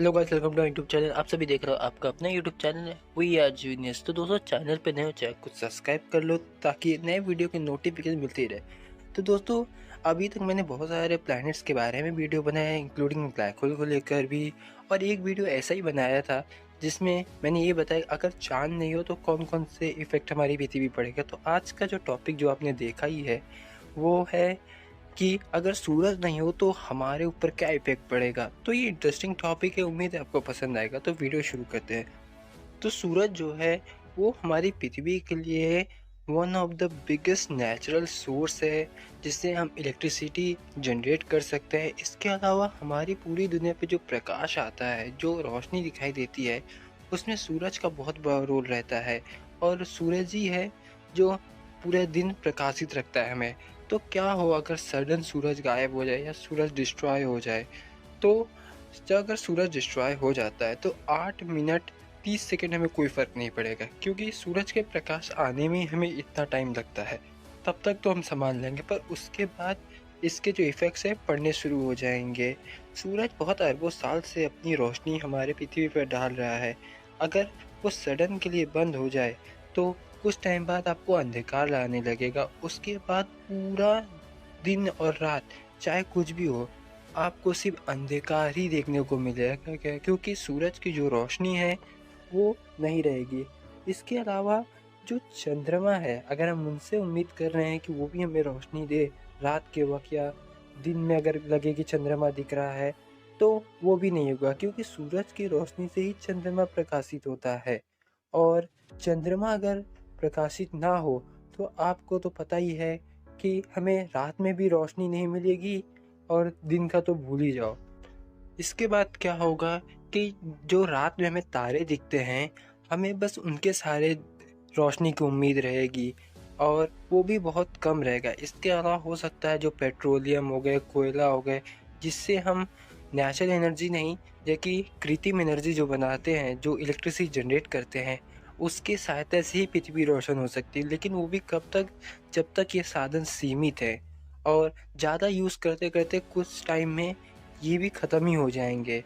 Hello guys, welcome to YouTube channel. आप सभी देख रहे हो आपका अपना यूट्यूब चैनल है वी आर जीनियस। तो दोस्तों, चैनल पे नए हो चाहे कुछ सब्सक्राइब कर लो ताकि नए वीडियो की नोटिफिकेशन मिलती रहे। तो दोस्तों, अभी तक मैंने बहुत सारे प्लैनेट्स के बारे में वीडियो बनाया है, इंक्लूडिंग ब्लैक होल को लेकर भी। और एक वीडियो ऐसा ही बनाया था जिसमें मैंने ये बताया अगर चांद नहीं हो तो कौन कौन से इफेक्ट हमारी पृथ्वी पड़ेगा। तो आज का जो टॉपिक जो आपने देखा ही है वो है कि अगर सूरज नहीं हो तो हमारे ऊपर क्या इफेक्ट पड़ेगा। तो ये इंटरेस्टिंग टॉपिक है, उम्मीद है आपको पसंद आएगा। तो वीडियो शुरू करते हैं। तो सूरज जो है वो हमारी पृथ्वी के लिए one of the biggest natural source है जिससे हम इलेक्ट्रिसिटी जनरेट कर सकते हैं। इसके अलावा हमारी पूरी दुनिया पे जो प्रकाश आता है, जो रोशनी दिखाई देती है, उसमें सूरज का बहुत बड़ा रोल रहता है। और सूरज ही है जो पूरे दिन प्रकाशित रखता है हमें। तो क्या हो अगर सडन सूरज गायब हो जाए या सूरज डिस्ट्रॉय हो जाए। तो अगर सूरज डिस्ट्रॉय हो जाता है तो 8 मिनट 30 सेकंड हमें कोई फ़र्क नहीं पड़ेगा, क्योंकि सूरज के प्रकाश आने में हमें इतना टाइम लगता है। तब तक तो हम संभाल लेंगे, पर उसके बाद इसके जो इफ़ेक्ट्स हैं पड़ने शुरू हो जाएंगे। सूरज बहुत अरबों साल से अपनी रोशनी हमारे पृथ्वी पर डाल रहा है। अगर वो सडन के लिए बंद हो जाए तो कुछ टाइम बाद आपको अंधकार आने लगेगा। उसके बाद पूरा दिन और रात चाहे कुछ भी हो, आपको सिर्फ अंधकार ही देखने को मिलेगा। क्या, क्योंकि सूरज की जो रोशनी है वो नहीं रहेगी। इसके अलावा जो चंद्रमा है, अगर हम उनसे उम्मीद कर रहे हैं कि वो भी हमें रोशनी दे रात के वक्त या दिन में, अगर लगे कि चंद्रमा दिख रहा है, तो वो भी नहीं होगा, क्योंकि सूरज की रोशनी से ही चंद्रमा प्रकाशित होता है। और चंद्रमा अगर प्रकाशित ना हो तो आपको तो पता ही है कि हमें रात में भी रोशनी नहीं मिलेगी और दिन का तो भूल ही जाओ। इसके बाद क्या होगा कि जो रात में हमें तारे दिखते हैं, हमें बस उनके सहारे रोशनी की उम्मीद रहेगी और वो भी बहुत कम रहेगा। इसके अलावा हो सकता है जो पेट्रोलियम हो गए, कोयला हो गए, जिससे हम नेचुरल एनर्जी नहीं, जबकि कृत्रिम एनर्जी जो बनाते हैं, जो इलेक्ट्रिसिटी जनरेट करते हैं, उसकी सहायता से ही पृथ्वी रोशन हो सकती है। लेकिन वो भी कब तक, जब तक ये साधन सीमित है। और ज़्यादा यूज़ करते करते कुछ टाइम में ये भी ख़त्म ही हो जाएंगे।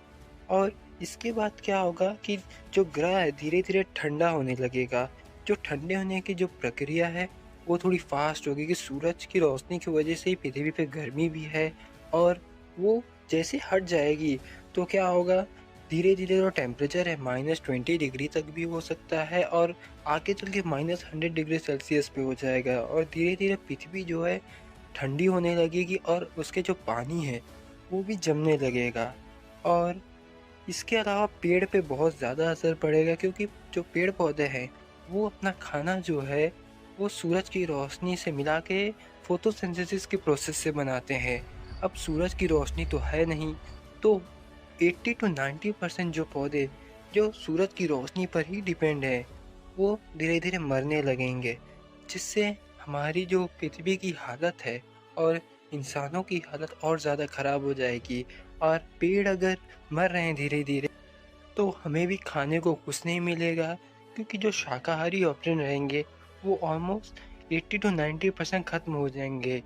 और इसके बाद क्या होगा कि जो ग्रह है धीरे धीरे ठंडा होने लगेगा। जो ठंडे होने की जो प्रक्रिया है वो थोड़ी फास्ट होगी, कि सूरज की रोशनी की वजह से ही पृथ्वी पे गर्मी भी है। और वो जैसे हट जाएगी तो क्या होगा, धीरे धीरे जो टेम्परेचर है -20 डिग्री तक भी हो सकता है, और आगे चल के -100 डिग्री सेल्सियस पे हो जाएगा। और धीरे धीरे पृथ्वी जो है ठंडी होने लगेगी और उसके जो पानी है वो भी जमने लगेगा। और इसके अलावा पेड़ पे बहुत ज़्यादा असर पड़ेगा, क्योंकि जो पेड़ पौधे हैं वो अपना खाना जो है वो सूरज की रोशनी से मिला के फोटोसिंथेसिस के प्रोसेस से बनाते हैं। अब सूरज की रोशनी तो है नहीं, तो 80 टू 90% जो पौधे जो सूरज की रोशनी पर ही डिपेंड है वो धीरे धीरे मरने लगेंगे, जिससे हमारी जो पृथ्वी की हालत है और इंसानों की हालत और ज़्यादा ख़राब हो जाएगी। और पेड़ अगर मर रहे हैं धीरे धीरे तो हमें भी खाने को कुछ नहीं मिलेगा, क्योंकि जो शाकाहारी ऑप्शन रहेंगे वो ऑलमोस्ट 80 टू 90% ख़त्म हो जाएंगे।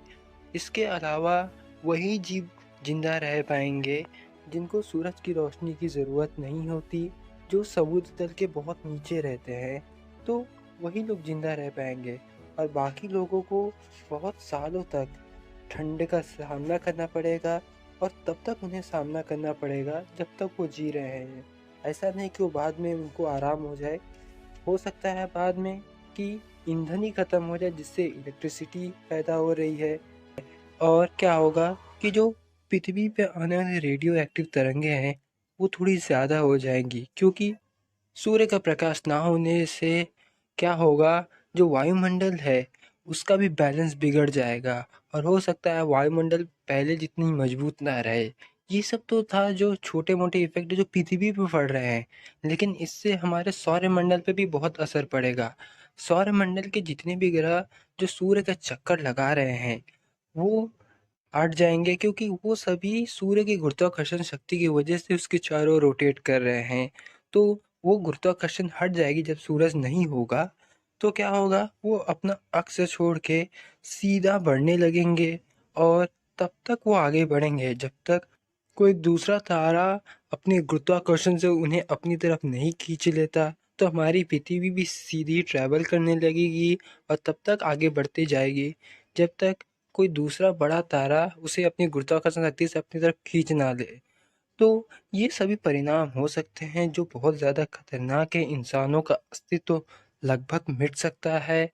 इसके अलावा वही जीव जिंदा रह पाएंगे जिनको सूरज की रोशनी की ज़रूरत नहीं होती, जो समुद्र तल के बहुत नीचे रहते हैं। तो वही लोग जिंदा रह पाएंगे, और बाकी लोगों को बहुत सालों तक ठंड का सामना करना पड़ेगा। और तब तक उन्हें सामना करना पड़ेगा जब तक वो जी रहे हैं। ऐसा नहीं कि वो बाद में उनको आराम हो जाए। हो सकता है बाद में कि ईंधन ही ख़त्म हो जाए जिससे इलेक्ट्रिसिटी पैदा हो रही है। और क्या होगा कि जो पृथ्वी पे आने वाले रेडियो एक्टिव तरंगे हैं वो थोड़ी ज़्यादा हो जाएंगी, क्योंकि सूर्य का प्रकाश ना होने से क्या होगा, जो वायुमंडल है उसका भी बैलेंस बिगड़ जाएगा। और हो सकता है वायुमंडल पहले जितनी मजबूत ना रहे। ये सब तो था जो छोटे मोटे इफेक्ट जो पृथ्वी पे पड़ रहे हैं, लेकिन इससे हमारे सौरमंडल पे भी बहुत असर पड़ेगा। सौरमंडल के जितने भी ग्रह जो सूर्य का चक्कर लगा रहे हैं वो हट जाएंगे, क्योंकि वो सभी सूर्य की गुरुत्वाकर्षण शक्ति की वजह से उसके चारों ओर रोटेट कर रहे हैं। तो वो गुरुत्वाकर्षण हट जाएगी जब सूरज नहीं होगा। तो क्या होगा, वो अपना अक्ष छोड़ के सीधा बढ़ने लगेंगे। और तब तक वो आगे बढ़ेंगे जब तक कोई दूसरा तारा अपने गुरुत्वाकर्षण से उन्हें अपनी तरफ नहीं खींच लेता, तो हमारी पृथ्वी भी सीधी ट्रैवल करने लगेगी और तब तक आगे बढ़ती जाएगी, जब तक कोई दूसरा बड़ा तारा उसे अपनी गुरुत्वाकर्षण शक्ति से अपनी तरफ खींच ना ले। तो ये सभी परिणाम हो सकते हैं जो बहुत ज़्यादा खतरनाक है, इंसानों का अस्तित्व लगभग मिट सकता है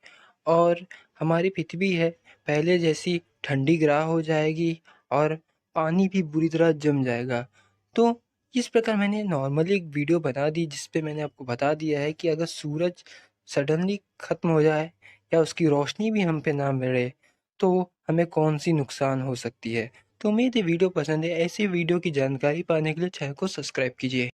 और हमारी पृथ्वी है पहले जैसी ठंडी ग्रह हो जाएगी और पानी भी बुरी तरह जम जाएगा। तो इस प्रकार मैंने नॉर्मली एक वीडियो बना दी जिस पे मैंने आपको बता दिया है कि अगर सूरज सडनली ख़त्म हो जाए या उसकी रोशनी भी हम पे ना मिले, तो हमें कौन-सी नुकसान हो सकती है। तो उम्मीद है वीडियो पसंद है। ऐसी वीडियो की जानकारी पाने के लिए चैनल को सब्सक्राइब कीजिए।